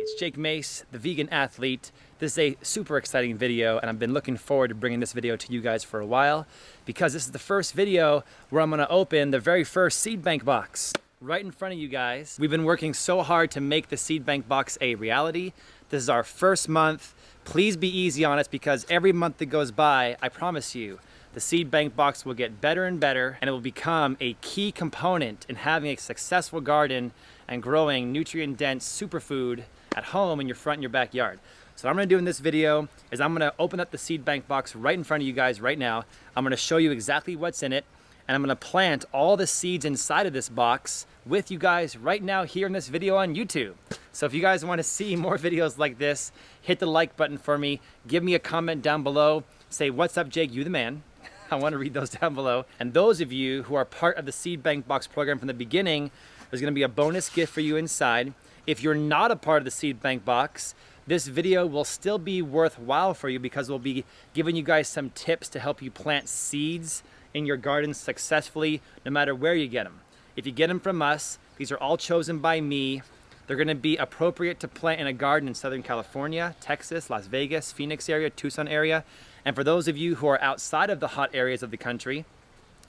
it's Jake Mace, the vegan athlete. This is a super exciting video, and I've been looking forward to bringing this video to you guys for a while because this is the first video where I'm gonna open the very first seed bank box right in front of you guys. We've been working so hard to make the seed bank box a reality. This is our first month. Please be easy on us because every month that goes by, I promise you, the seed bank box will get better and better, and it will become a key component in having a successful garden and growing nutrient-dense superfood at home in your front and your backyard. So what I'm gonna do in this video is I'm gonna open up the seed bank box right in front of you guys right now. I'm gonna show you exactly what's in it, and I'm gonna plant all the seeds inside of this box with you guys right now here in this video on YouTube. So if you guys wanna see more videos like this, hit the like button for me, give me a comment down below, say, "What's up, Jake, you the man." I wanna read those down below. And those of you who are part of the seed bank box program from the beginning, there's gonna be a bonus gift for you inside. If you're not a part of the seed bank box, this video will still be worthwhile for you because we'll be giving you guys some tips to help you plant seeds in your garden successfully, no matter where you get them. If you get them from us, these are all chosen by me. They're gonna be appropriate to plant in a garden in Southern California, Texas, Las Vegas, Phoenix area, Tucson area. And for those of you who are outside of the hot areas of the country,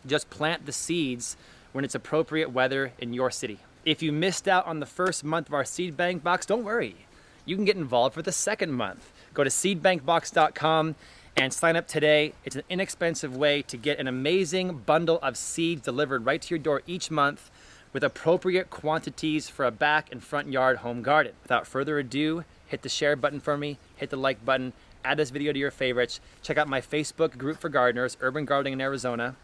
just plant the seeds when it's appropriate weather in your city. If you missed out on the first month of our seed bank box, don't worry. You can get involved for the second month. Go to seedbankbox.com and sign up today. It's an inexpensive way to get an amazing bundle of seeds delivered right to your door each month with appropriate quantities for a back and front yard home garden. Without further ado, hit the share button for me, hit the like button, add this video to your favorites, check out my Facebook group for gardeners, Urban Gardening in Arizona,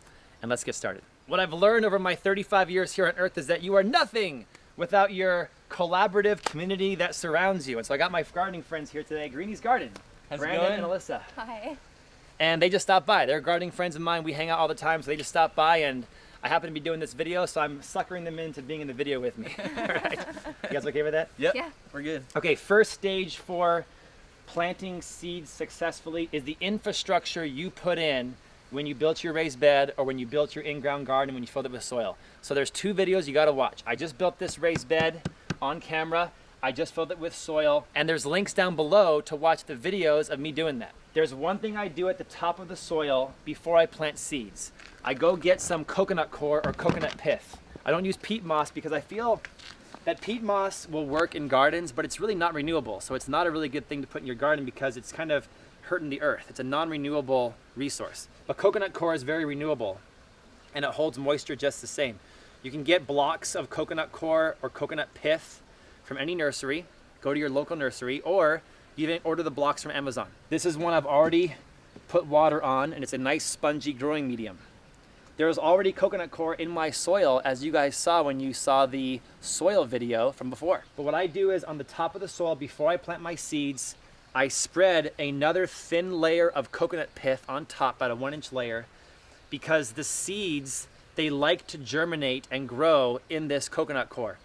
and let's get started. What I've learned over my 35 years here on Earth is that you are nothing without your collaborative community that surrounds you. And so I got my gardening friends here today, Greeny's Garden. How's Brandon it going? and Alyssa. Hi. And they just stopped by. They're gardening friends of mine. We hang out all the time, so they just stopped by, and I happen to be doing this video, so I'm suckering them into being in the video with me. All right. You guys okay with that? Yep. Yeah. We're good. Okay, first stage for planting seeds successfully is the infrastructure you put in when you built your raised bed or when you built your in-ground garden, when you filled it with soil. So there's two videos you gotta watch. I just built this raised bed on camera. I just filled it with soil, and there's links down below to watch the videos of me doing that. There's one thing I do at the top of the soil before I plant seeds. I go get some coconut coir or coconut pith. I don't use peat moss because I feel that peat moss will work in gardens, but it's really not renewable. So it's not a really good thing to put in your garden because it's kind of hurting the earth. It's a non-renewable resource. But coconut coir is very renewable and it holds moisture just the same. You can get blocks of coconut coir or coconut pith from any nursery. Go to your local nursery, or you can order the blocks from Amazon. This is one I've already put water on, and it's a nice spongy growing medium. There's already coconut coir in my soil, as you guys saw when you saw the soil video from before. But what I do is on the top of the soil, before I plant my seeds, I spread another thin layer of coconut pith on top, about a 1-inch layer, because the seeds, they like to germinate and grow in this coconut coir.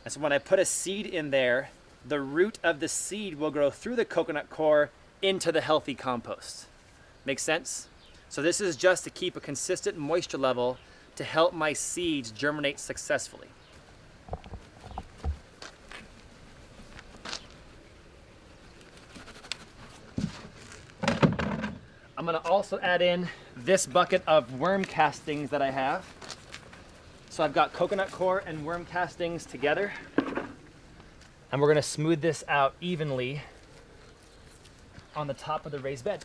And so when I put a seed in there, the root of the seed will grow through the coconut coir into the healthy compost. Make sense? So this is just to keep a consistent moisture level to help my seeds germinate successfully. I'm gonna also add in this bucket of worm castings that I have. So I've got coconut coir and worm castings together. And we're gonna smooth this out evenly on the top of the raised bed.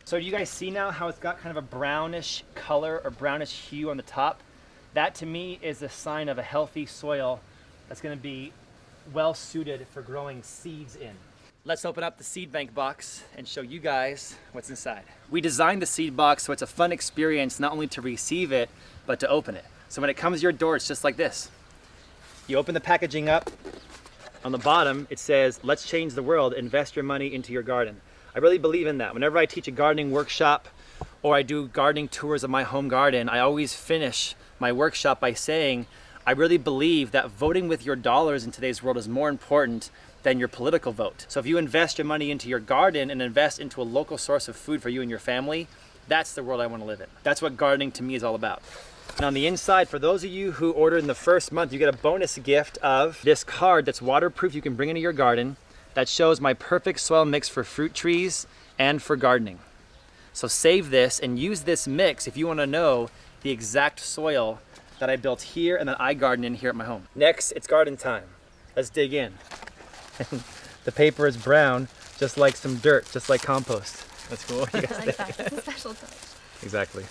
So do you guys see now how it's got kind of a brownish color or brownish hue on the top? That to me is a sign of a healthy soil that's gonna be well suited for growing seeds in. Let's open up the seed bank box and show you guys what's inside. We designed the seed box so it's a fun experience not only to receive it, but to open it. So when it comes to your door, it's just like this. You open the packaging up. On the bottom, it says, "Let's change the world, invest your money into your garden." I really believe in that. Whenever I teach a gardening workshop or I do gardening tours of my home garden, I always finish my workshop by saying, I really believe that voting with your dollars in today's world is more important than your political vote. So if you invest your money into your garden and invest into a local source of food for you and your family, that's the world I want to live in. That's what gardening to me is all about. And on the inside, for those of you who ordered in the first month, you get a bonus gift of this card that's waterproof you can bring into your garden that shows my perfect soil mix for fruit trees and for gardening. So save this and use this mix if you want to know the exact soil that I built here and that I garden in here at my home. Next, it's garden time. Let's dig in. The paper is brown, just like some dirt, just like compost. That's cool. I like that. It's a special touch. Exactly.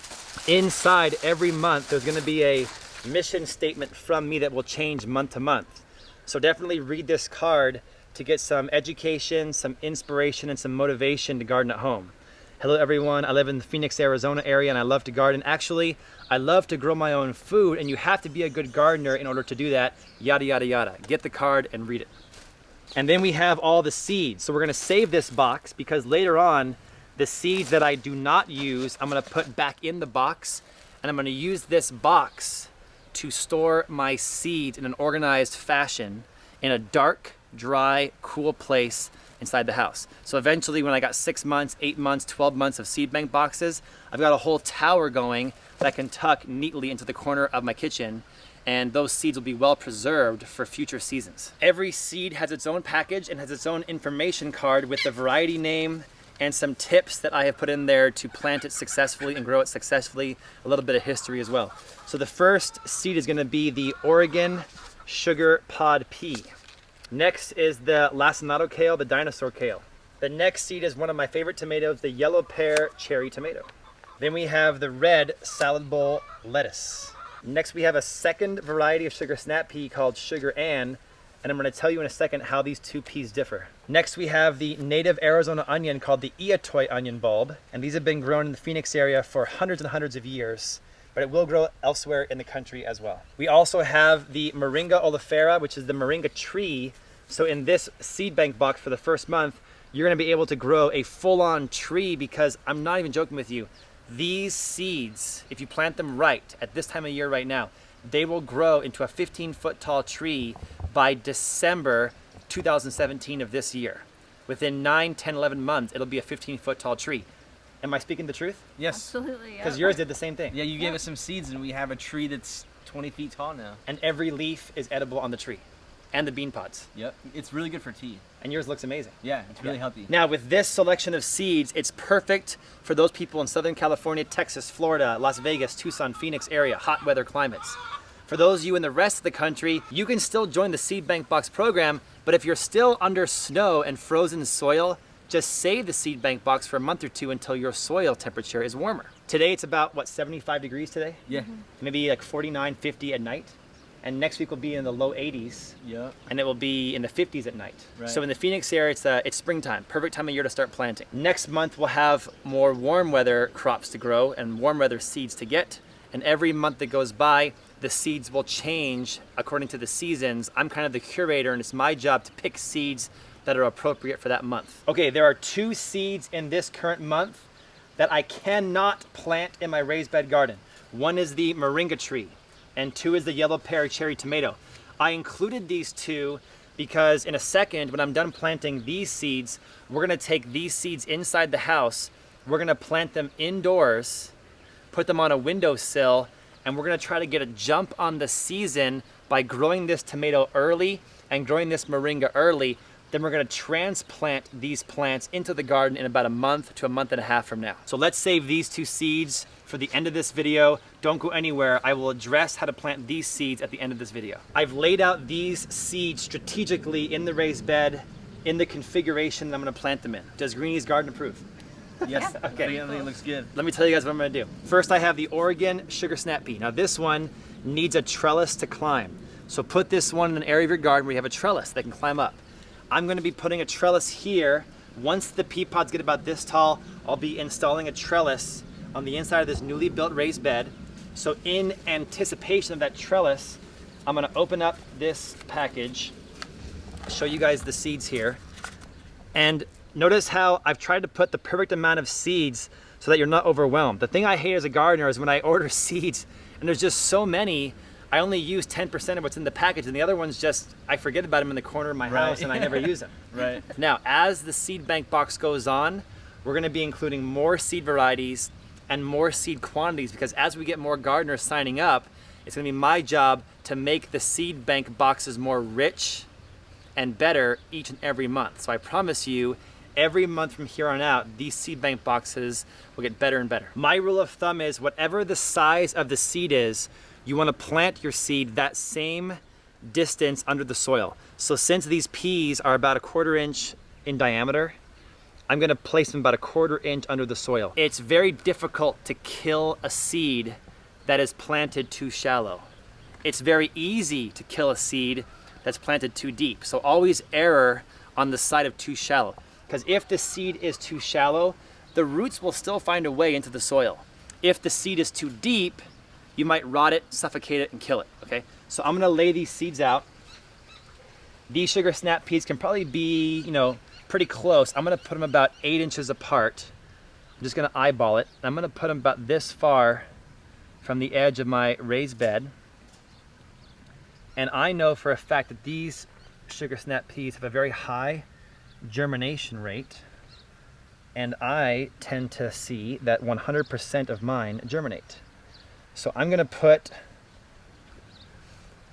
Inside every month, there's gonna be a mission statement from me that will change month to month. So definitely read this card to get some education, some inspiration, and some motivation to garden at home. Hello everyone, I live in the Phoenix, Arizona area and I love to garden. Actually, I love to grow my own food and you have to be a good gardener in order to do that, yada, yada, yada. Get the card and read it. And then we have all the seeds. So we're gonna save this box because later on, the seeds that I do not use, I'm gonna put back in the box and I'm gonna use this box to store my seeds in an organized fashion in a dark, dry, cool place inside the house. So eventually when I got 6 months, 8 months, 12 months of seed bank boxes, I've got a whole tower going that I can tuck neatly into the corner of my kitchen, and those seeds will be well preserved for future seasons. Every seed has its own package and has its own information card with the variety name and some tips that I have put in there to plant it successfully and grow it successfully, a little bit of history as well. So the first seed is gonna be the Oregon Sugar Pod Pea. Next is the lacinato kale, the dinosaur kale. The next seed is one of my favorite tomatoes, the yellow pear cherry tomato. Then we have the red salad bowl lettuce. Next we have a second variety of sugar snap pea called Sugar Ann, and I'm gonna tell you in a second how these two peas differ. Next we have the native Arizona onion called the Eotoy onion bulb, and these have been grown in the Phoenix area for hundreds and hundreds of years, but it will grow elsewhere in the country as well. We also have the Moringa oleifera, which is the moringa tree. So in this seed bank box for the first month, you're gonna be able to grow a full-on tree because I'm not even joking with you. These seeds, if you plant them right at this time of year right now, they will grow into a 15-foot tall tree by December 2017 of this year. Within 9, 10, 11 months, it'll be a 15-foot tall tree. Am I speaking the truth? Yes. Absolutely, yeah. Because yours did the same thing. Yeah, you gave us some seeds and we have a tree that's 20 feet tall now. And every leaf is edible on the tree. And the bean pods. Yep. It's really good for tea. And yours looks amazing. Yeah, it's really healthy. Now with this selection of seeds, it's perfect for those people in Southern California, Texas, Florida, Las Vegas, Tucson, Phoenix area, hot weather climates. For those of you in the rest of the country, you can still join the Seed Bank Box program, but if you're still under snow and frozen soil, just save the Seed Bank Box for a month or two until your soil temperature is warmer. Today it's about, what, 75 degrees today? Yeah. Maybe like 49, 50 at night. And next week will be in the low 80s. Yep. And it will be in the 50s at night. Right. So in the Phoenix area, it's springtime, perfect time of year to start planting. Next month we'll have more warm weather crops to grow and warm weather seeds to get. And every month that goes by, the seeds will change according to the seasons. I'm kind of the curator and it's my job to pick seeds that are appropriate for that month. Okay, there are 2 seeds in this current month that I cannot plant in my raised bed garden. One is the moringa tree, and 2 is the yellow pear cherry tomato. I included these 2 because in a second, when I'm done planting these seeds, we're gonna take these seeds inside the house, we're gonna plant them indoors, put them on a windowsill, and we're gonna try to get a jump on the season by growing this tomato early and growing this moringa early. Then we're gonna transplant these plants into the garden in about a month to a month and a half from now. So let's save these 2 seeds for the end of this video. Don't go anywhere. I will address how to plant these seeds at the end of this video. I've laid out these seeds strategically in the raised bed in the configuration that I'm gonna plant them in. Does Greenie's Garden approve? Yes. Okay. It looks good. Let me tell you guys what I'm gonna do. First, I have the Oregon Sugar Snap Pea. Now this one needs a trellis to climb. So put this one in an area of your garden where you have a trellis that can climb up. I'm gonna be putting a trellis here. Once the pea pods get about this tall, I'll be installing a trellis on the inside of this newly built raised bed. So in anticipation of that trellis, I'm gonna open up this package, show you guys the seeds here. And notice how I've tried to put the perfect amount of seeds so that you're not overwhelmed. The thing I hate as a gardener is when I order seeds and there's just so many, I only use 10% of what's in the package and the other ones just, I forget about them in the corner of my house and I never use them. Right. Now, as the seed bank box goes on, we're gonna be including more seed varieties and more seed quantities, because as we get more gardeners signing up, it's gonna be my job to make the seed bank boxes more rich and better each and every month. So I promise you, every month from here on out, these seed bank boxes will get better and better. My rule of thumb is whatever the size of the seed is, you wanna plant your seed that same distance under the soil. So since these peas are about 1/4 inch in diameter, I'm gonna place them about 1/4 inch under the soil. It's very difficult to kill a seed that is planted too shallow. It's very easy to kill a seed that's planted too deep. So always err on the side of too shallow. Because if the seed is too shallow, the roots will still find a way into the soil. If the seed is too deep, you might rot it, suffocate it, and kill it, okay? So I'm gonna lay these seeds out. These sugar snap peas can probably be, pretty close. I'm gonna put them about 8 inches apart. I'm just gonna eyeball it. I'm gonna put them about this far from the edge of my raised bed. And I know for a fact that these sugar snap peas have a very high germination rate. And I tend to see that 100% of mine germinate. So I'm gonna put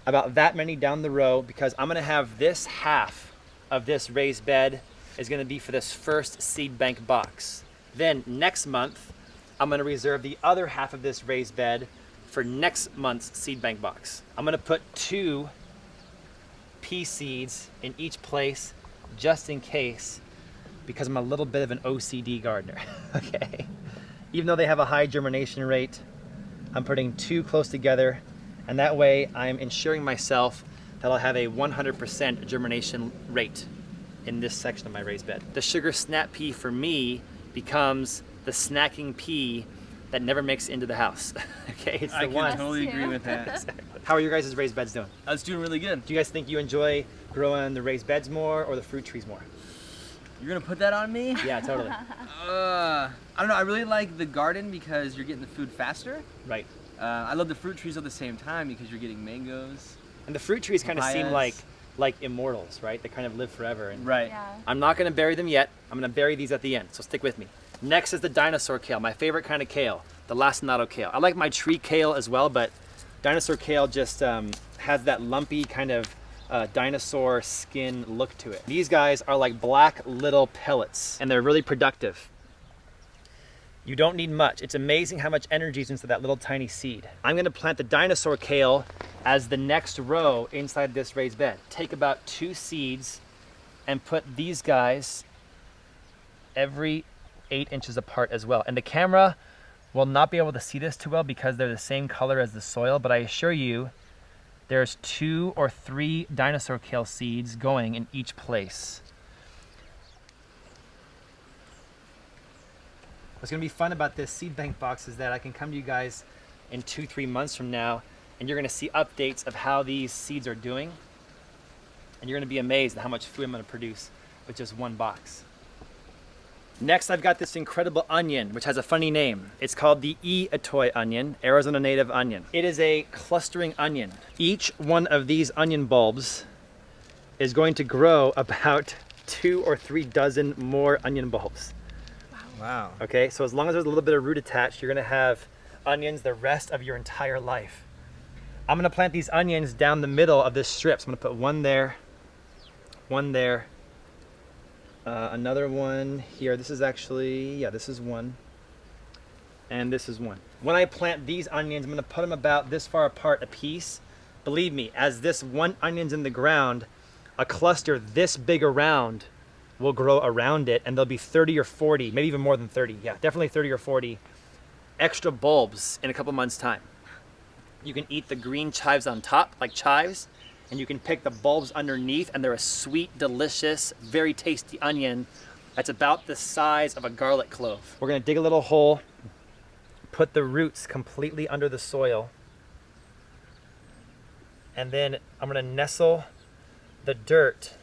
about that many down the row, because I'm gonna have this half of this raised bed is gonna be for this first seed bank box. Then next month, I'm gonna reserve the other half of this raised bed for next month's seed bank box. I'm gonna put 2 pea seeds in each place just in case, because I'm a little bit of an OCD gardener, okay? Even though they have a high germination rate, I'm putting 2 close together, and that way I'm ensuring myself that I'll have a 100% germination rate in this section of my raised bed. The sugar snap pea for me becomes the snacking pea that never makes it into the house. Okay, it's the I one. can totally Yes, agree yeah. with that. How are your guys' raised beds doing? I was doing really good. Do you guys think you enjoy growing the raised beds more or the fruit trees more? You're gonna put that on me? Yeah, totally. I don't know. I really like the garden because you're getting the food faster. Right. I love the fruit trees at the same time because you're getting mangoes. And the fruit trees kind of seem Papayas. like immortals, right? They kind of live forever. And Right. Yeah. I'm not gonna bury them yet. I'm gonna bury these at the end, so stick with me. Next is the dinosaur kale, my favorite kind of kale, the lacinato kale. I like my tree kale as well, but dinosaur kale just has that lumpy kind of dinosaur skin look to it. These guys are like black little pellets, and they're really productive. You don't need much. It's amazing how much energy is into that little tiny seed. I'm gonna plant the dinosaur kale as the next row inside this raised bed. Take about 2 seeds and put these guys every 8 inches apart as well. And the camera will not be able to see this too well because they're the same color as the soil, but I assure you, there's 2 or 3 dinosaur kale seeds going in each place. What's gonna be fun about this seed bank box is that I can come to you guys in 2-3 months from now, and you're gonna see updates of how these seeds are doing, and you're gonna be amazed at how much food I'm gonna produce with just 1 box. Next, I've got this incredible onion, which has a funny name. It's called the Itoy onion, Arizona native onion. It is a clustering onion. Each one of these onion bulbs is going to grow about 2 or 3 dozen more onion bulbs. Wow. Okay, so as long as there's a little bit of root attached, you're gonna have onions the rest of your entire life. I'm gonna plant these onions down the middle of this strip. So I'm gonna put 1 there, 1 there, another 1 here. This is actually, yeah, this is 1, and this is 1. When I plant these onions, I'm gonna put them about this far apart a piece. Believe me, as this 1 onion's in the ground, a cluster this big around will grow around it, and there'll be 30 or 40, maybe even more than 30, yeah, definitely 30 or 40 extra bulbs in a couple months' time. You can eat the green chives on top, like chives, and you can pick the bulbs underneath, and they're a sweet, delicious, very tasty onion that's about the size of a garlic clove. We're gonna dig a little hole, put the roots completely under the soil, and then I'm gonna nestle the dirt.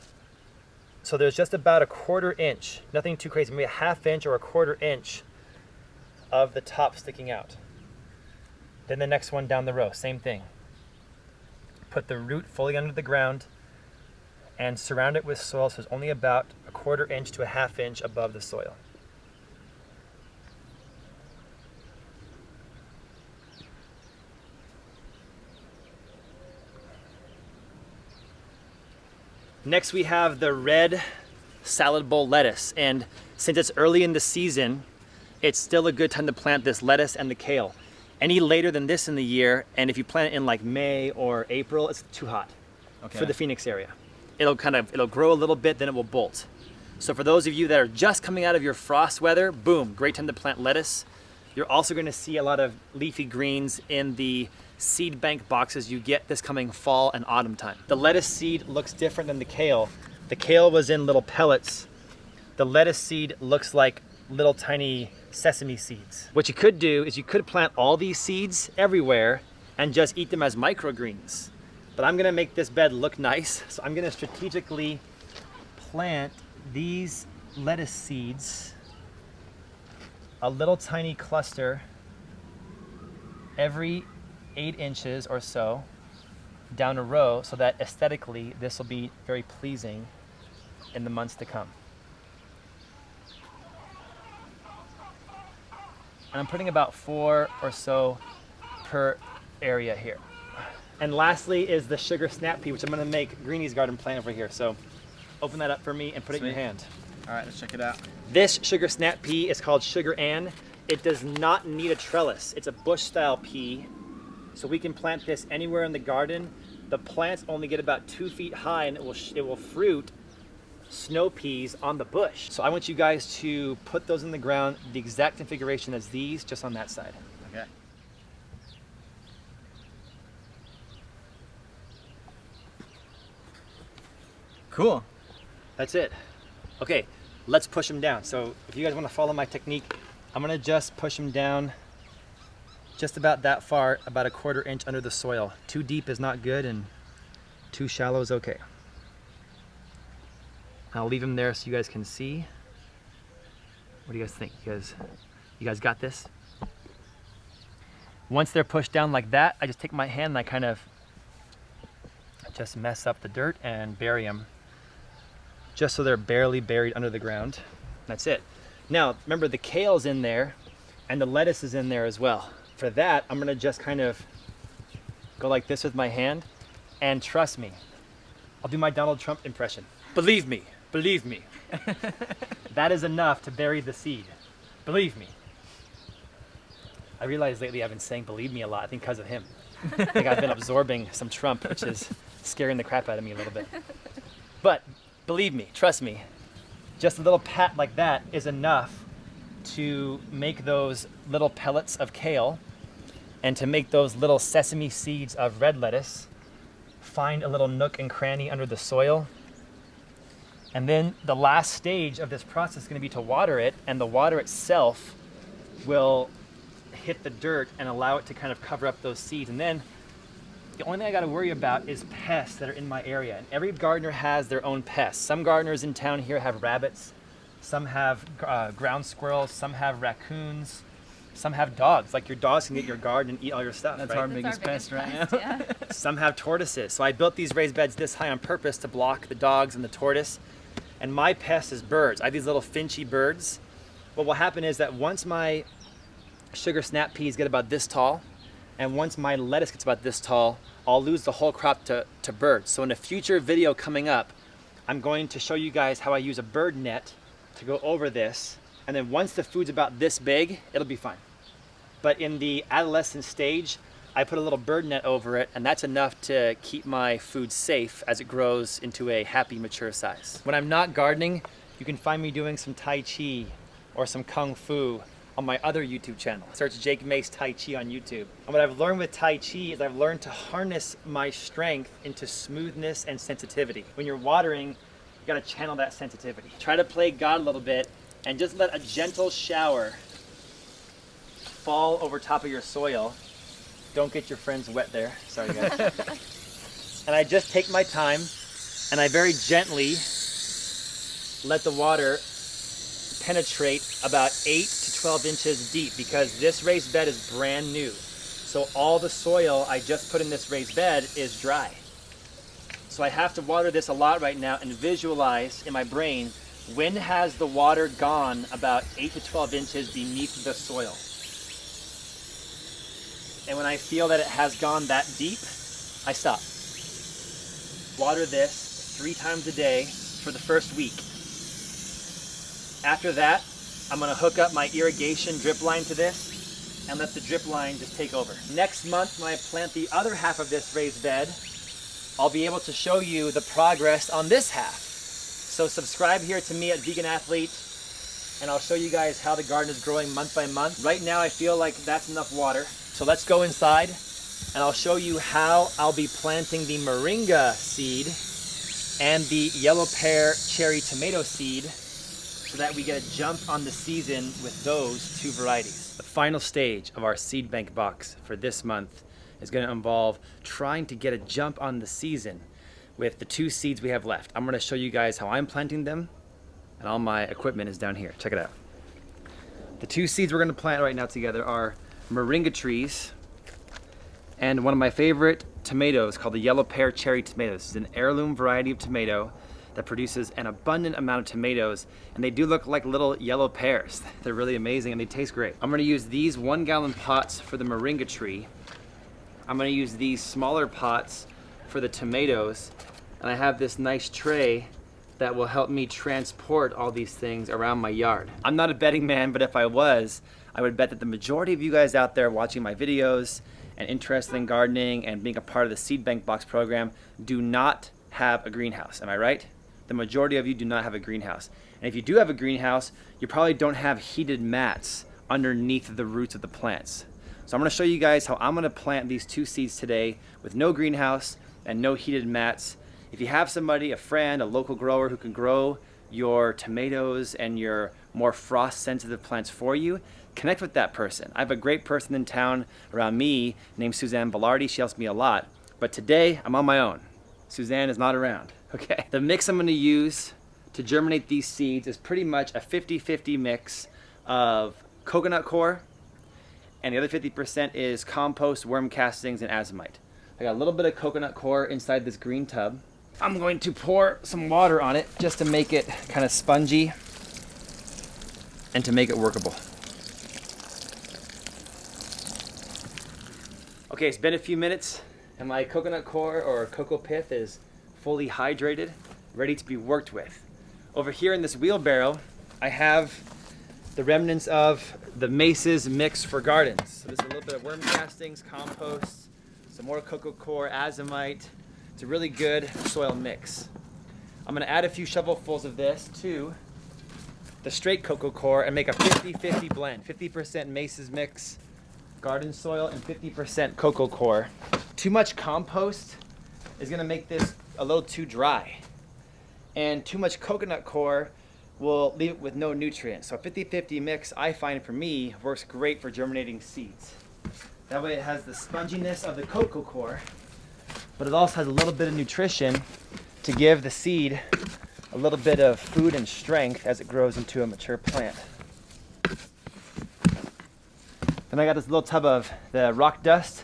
So there's just about a 1/4 inch, nothing too crazy, maybe a 1/2 inch or a 1/4 inch of the top sticking out. Then the next one down the row, same thing. Put the root fully under the ground and surround it with soil so it's only about a 1/4 inch to a 1/2 inch above the soil. Next we have the red salad bowl lettuce. And since it's early in the season, it's still a good time to plant this lettuce and the kale. Any later than this in the year, and if you plant it in like May or April, it's too hot for the Phoenix area. It'll grow a little bit, then it will bolt. So for those of you that are just coming out of your frost weather, boom, great time to plant lettuce. You're also gonna see a lot of leafy greens in the seed bank boxes you get this coming fall and autumn time. The lettuce seed looks different than the kale. The kale was in little pellets. The lettuce seed looks like little tiny sesame seeds. What you could do is you could plant all these seeds everywhere and just eat them as microgreens. But I'm gonna make this bed look nice, so I'm gonna strategically plant these lettuce seeds, a little tiny cluster every 8 inches or so down a row, so that aesthetically this will be very pleasing in the months to come. And I'm putting about 4 or so per area here. And lastly is the sugar snap pea, which I'm gonna make Greenie's garden plant over here. So open that up for me and put it in your hand. All right, let's check it out. This sugar snap pea is called Sugar Ann. It does not need a trellis. It's a bush style pea. So we can plant this anywhere in the garden. The plants only get about 2 feet high, and it will fruit snow peas on the bush. So I want you guys to put those in the ground, the exact configuration as these, just on that side. Okay. Cool. That's it. Okay, let's push them down. So if you guys want to follow my technique, I'm gonna just push them down just about that far, about a 1/4 inch under the soil. Too deep is not good, and too shallow is okay. I'll leave them there so you guys can see. What do you guys think? You guys got this? Once they're pushed down like that, I just take my hand and I kind of just mess up the dirt and bury them, just so they're barely buried under the ground. That's it. Now, remember the kale's in there and the lettuce is in there as well. For that, I'm gonna just kind of go like this with my hand, and trust me, I'll do my Donald Trump impression. Believe me, believe me. That is enough to bury the seed. Believe me. I realized lately I've been saying believe me a lot, I think because of him. I think I've been absorbing some Trump, which is scaring the crap out of me a little bit. But believe me, trust me, just a little pat like that is enough to make those little pellets of kale and to make those little sesame seeds of red lettuce. Find a little nook and cranny under the soil. And then the last stage of this process is going to be to water it, and the water itself will hit the dirt and allow it to kind of cover up those seeds. And then the only thing I got to worry about is pests that are in my area. And every gardener has their own pests. Some gardeners in town here have rabbits, some have ground squirrels, some have raccoons, some have dogs. Like your dogs can get your garden and eat all your stuff. That's right? our biggest pest right now. Yeah. Some have tortoises. So I built these raised beds this high on purpose to block the dogs and the tortoise. And my pest is birds. I have these little finchy birds. What will happen is that once my sugar snap peas get about this tall, and once my lettuce gets about this tall, I'll lose the whole crop to birds. So in a future video coming up, I'm going to show you guys how I use a bird net to go over this. And then once the food's about this big, it'll be fine. But in the adolescent stage, I put a little bird net over it, and that's enough to keep my food safe as it grows into a happy, mature size. When I'm not gardening, you can find me doing some Tai Chi or some Kung Fu on my other YouTube channel. Search Jake Mace Tai Chi on YouTube. And what I've learned with Tai Chi is I've learned to harness my strength into smoothness and sensitivity. When you're watering, you gotta channel that sensitivity. Try to play God a little bit and just let a gentle shower fall over top of your soil. Don't get your friends wet there. Sorry guys. And I just take my time and I very gently let the water penetrate about 8 to 12 inches deep, because this raised bed is brand new. So all the soil I just put in this raised bed is dry. So I have to water this a lot right now and visualize in my brain, when has the water gone about 8 to 12 inches beneath the soil? And when I feel that it has gone that deep, I stop. Water this 3 times a day for the first week. After that, I'm gonna hook up my irrigation drip line to this and let the drip line just take over. Next month, when I plant the other half of this raised bed, I'll be able to show you the progress on this half. So subscribe here to me at Vegan Athlete, and I'll show you guys how the garden is growing month by month. Right now, I feel like that's enough water. So let's go inside, and I'll show you how I'll be planting the moringa seed and the yellow pear cherry tomato seed so that we get a jump on the season with those 2 varieties. The final stage of our seed bank box for this month is going to involve trying to get a jump on the season with the 2 seeds we have left. I'm going to show you guys how I'm planting them, and all my equipment is down here. Check it out. The 2 seeds we're going to plant right now together are moringa trees and one of my favorite tomatoes called the yellow pear cherry tomato. This is an heirloom variety of tomato that produces an abundant amount of tomatoes, and they do look like little yellow pears. They're really amazing and they taste great. I'm going to use these 1-gallon pots for the moringa tree. I'm going to use these smaller pots for the tomatoes, and I have this nice tray that will help me transport all these things around my yard. I'm not a betting man, but if I was, I would bet that the majority of you guys out there watching my videos and interested in gardening and being a part of the Seed Bank Box program do not have a greenhouse. Am I right? The majority of you do not have a greenhouse. And if you do have a greenhouse, you probably don't have heated mats underneath the roots of the plants. So I'm going to show you guys how I'm going to plant these 2 seeds today with no greenhouse and no heated mats. If you have somebody, a friend, a local grower who can grow your tomatoes and your more frost sensitive plants for you, connect with that person. I have a great person in town around me named Suzanne Velarde. She helps me a lot. But today I'm on my own. Suzanne is not around. Okay. The mix I'm going to use to germinate these seeds is pretty much a 50-50 mix of coconut coir, and the other 50% is compost, worm castings, and azomite. I got a little bit of coconut coir inside this green tub. I'm going to pour some water on it just to make it kind of spongy and to make it workable. Okay, it's been a few minutes and my coconut coir or cocoa pith is fully hydrated, ready to be worked with. Over here in this wheelbarrow, I have the remnants of the Mace's mix for gardens. So there's a little bit of worm castings, compost, some more cocoa coir, azomite. It's a really good soil mix. I'm gonna add a few shovelfuls of this to the straight cocoa coir and make a 50-50 blend. 50% Mace's mix, garden soil, and 50% cocoa coir. Too much compost is gonna make this a little too dry. And too much coconut coir will leave it with no nutrients. So a 50-50 mix, I find for me, works great for germinating seeds. That way it has the sponginess of the cocoa coir, but it also has a little bit of nutrition to give the seed a little bit of food and strength as it grows into a mature plant. Then I got this little tub of the rock dust.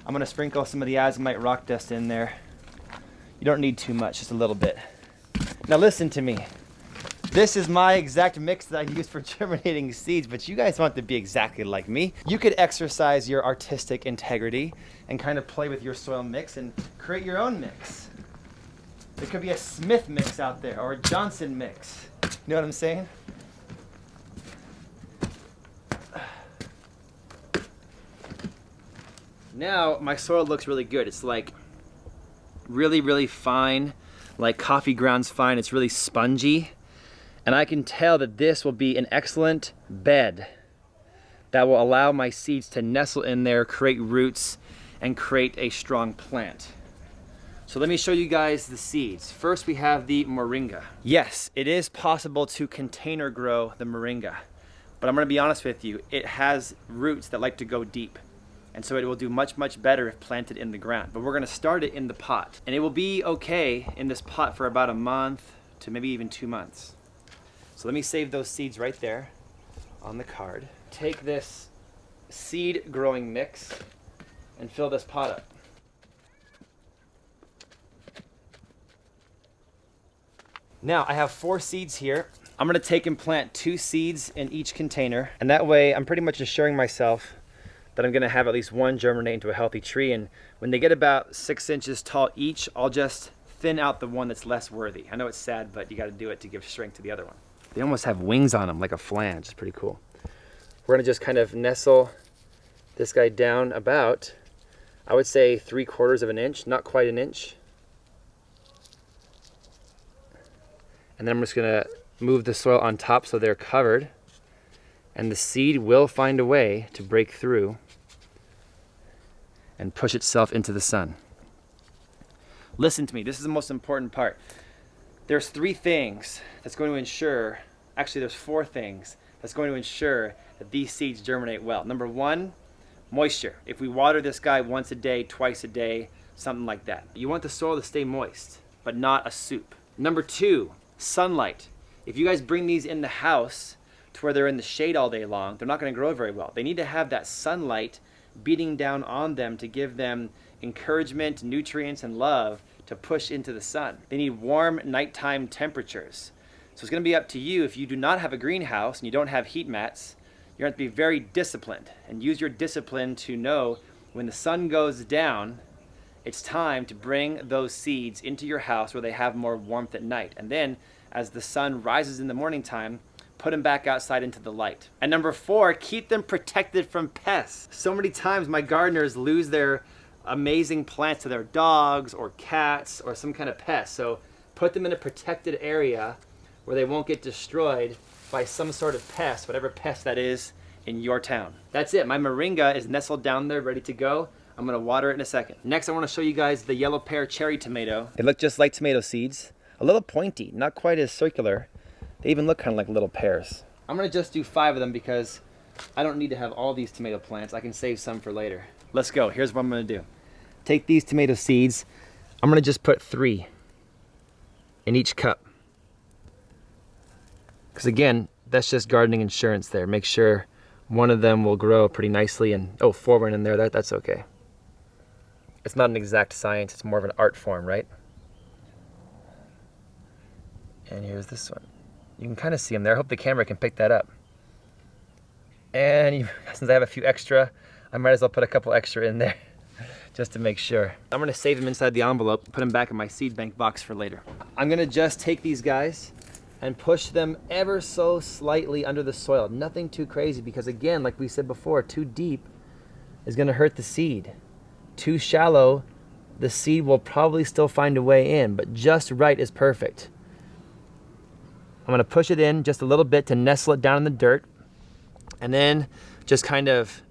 I'm gonna sprinkle some of the azomite rock dust in there. You don't need too much, just a little bit. Now listen to me. This is my exact mix that I use for germinating seeds, but you guys want to be exactly like me. You could exercise your artistic integrity and kind of play with your soil mix and create your own mix. There could be a Smith mix out there or a Johnson mix. You know what I'm saying? Now my soil looks really good. It's like really fine, like coffee grounds fine. It's really spongy. And I can tell that this will be an excellent bed that will allow my seeds to nestle in there, create roots, and create a strong plant. So let me show you guys the seeds. First we have the moringa. Yes, it is possible to container grow the moringa, but I'm gonna be honest with you, it has roots that like to go deep. And so it will do much better if planted in the ground. But we're gonna start it in the pot. And it will be okay in this pot for about a month to maybe even 2 months. So let me save those seeds right there on the card. Take this seed growing mix and fill this pot up. Now I have 4 seeds here. I'm gonna take and plant 2 seeds in each container. And that way I'm pretty much assuring myself that I'm gonna have at least one germinate into a healthy tree. And when they get about 6 inches tall each, I'll just thin out the one that's less worthy. I know it's sad, but you got to do it to give strength to the other one. They almost have wings on them, like a flange. It's pretty cool. We're gonna just kind of nestle this guy down about, I would say 3/4 of an inch, not quite an inch. And then I'm just gonna move the soil on top so they're covered, and the seed will find a way to break through and push itself into the sun. Listen to me, this is the most important part. There's 3 things that's going to ensure, actually there's 4 things that's going to ensure that these seeds germinate well. Number 1, moisture. If we water this guy once a day, twice a day, something like that. You want the soil to stay moist, but not a soup. Number 2, sunlight. If you guys bring these in the house to where they're in the shade all day long, they're not gonna grow very well. They need to have that sunlight beating down on them to give them encouragement, nutrients, and love to push into the sun. They need warm nighttime temperatures. So it's gonna be up to you. If you do not have a greenhouse and you don't have heat mats, you're gonna have to be very disciplined and use your discipline to know when the sun goes down, it's time to bring those seeds into your house where they have more warmth at night. And then as the sun rises in the morning time, put them back outside into the light. And number 4, keep them protected from pests. So many times my gardeners lose their amazing plants to their dogs or cats or some kind of pest. So put them in a protected area where they won't get destroyed by some sort of pest, whatever pest that is in your town. That's it, my moringa is nestled down there, ready to go. I'm gonna water it in a second. Next, I wanna show you guys the yellow pear cherry tomato. They look just like tomato seeds, a little pointy, not quite as circular. They even look kind of like little pears. I'm gonna just do 5 of them because I don't need to have all these tomato plants. I can save some for later. Let's go, here's what I'm gonna do. Take these tomato seeds, I'm gonna just put 3 in each cup. Because again, that's just gardening insurance there. Make sure one of them will grow pretty nicely, and 4 went in there, that's okay. It's not an exact science, it's more of an art form, right? And here's this one. You can kind of see them there. I hope the camera can pick that up. And since I have a few extra, I might as well put a couple extra in there just to make sure. I'm gonna save them inside the envelope, put them back in my seed bank box for later. I'm gonna just take these guys and push them ever so slightly under the soil. Nothing too crazy, because again, like we said before, too deep is gonna hurt the seed. Too shallow, the seed will probably still find a way in, but just right is perfect. I'm gonna push it in just a little bit to nestle it down in the dirt, and then just kind of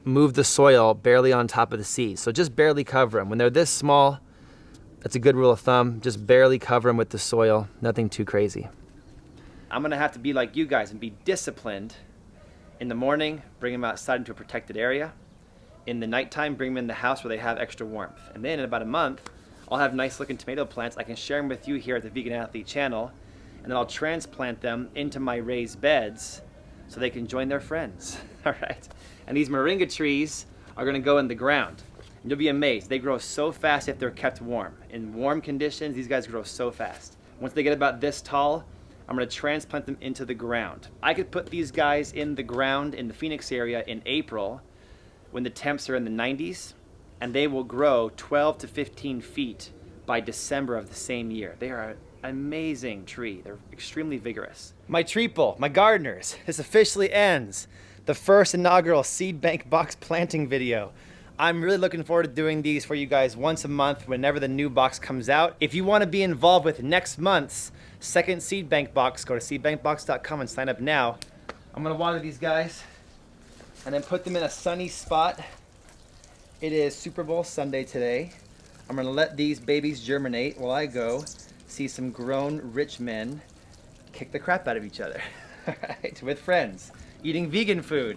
move the soil barely on top of the seeds. So just barely cover them. When they're this small, that's a good rule of thumb. Just barely cover them with the soil, nothing too crazy. I'm gonna have to be like you guys and be disciplined. In the morning, bring them outside into a protected area. In the nighttime, bring them in the house where they have extra warmth. And then in about a month, I'll have nice looking tomato plants. I can share them with you here at the Vegan Athlete channel, and then I'll transplant them into my raised beds so they can join their friends, all right? And these moringa trees are gonna go in the ground. And you'll be amazed, they grow so fast if they're kept warm. In warm conditions, these guys grow so fast. Once they get about this tall, I'm gonna transplant them into the ground. I could put these guys in the ground in the Phoenix area in April when the temps are in the 90s, and they will grow 12 to 15 feet by December of the same year. They are an amazing tree. They're extremely vigorous. My treeple, my gardeners, this officially ends the first inaugural seed bank box planting video. I'm really looking forward to doing these for you guys once a month whenever the new box comes out. If you want to be involved with next month's second seed bank box, go to seedbankbox.com and sign up now. I'm gonna water these guys and then put them in a sunny spot. It is Super Bowl Sunday today. I'm gonna let these babies germinate while I go see some grown rich men kick the crap out of each other, all right, with friends, eating vegan food.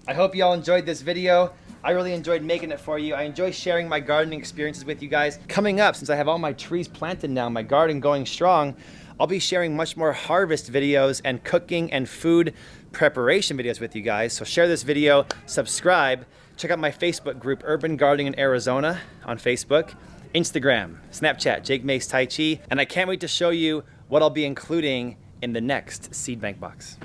I hope y'all enjoyed this video. I really enjoyed making it for you. I enjoy sharing my gardening experiences with you guys. Coming up, since I have all my trees planted now, my garden going strong, I'll be sharing much more harvest videos and cooking and food preparation videos with you guys. So share this video, subscribe, check out my Facebook group, Urban Gardening in Arizona on Facebook, Instagram, Snapchat, Jake Mace Tai Chi, and I can't wait to show you what I'll be including in the next seed bank box.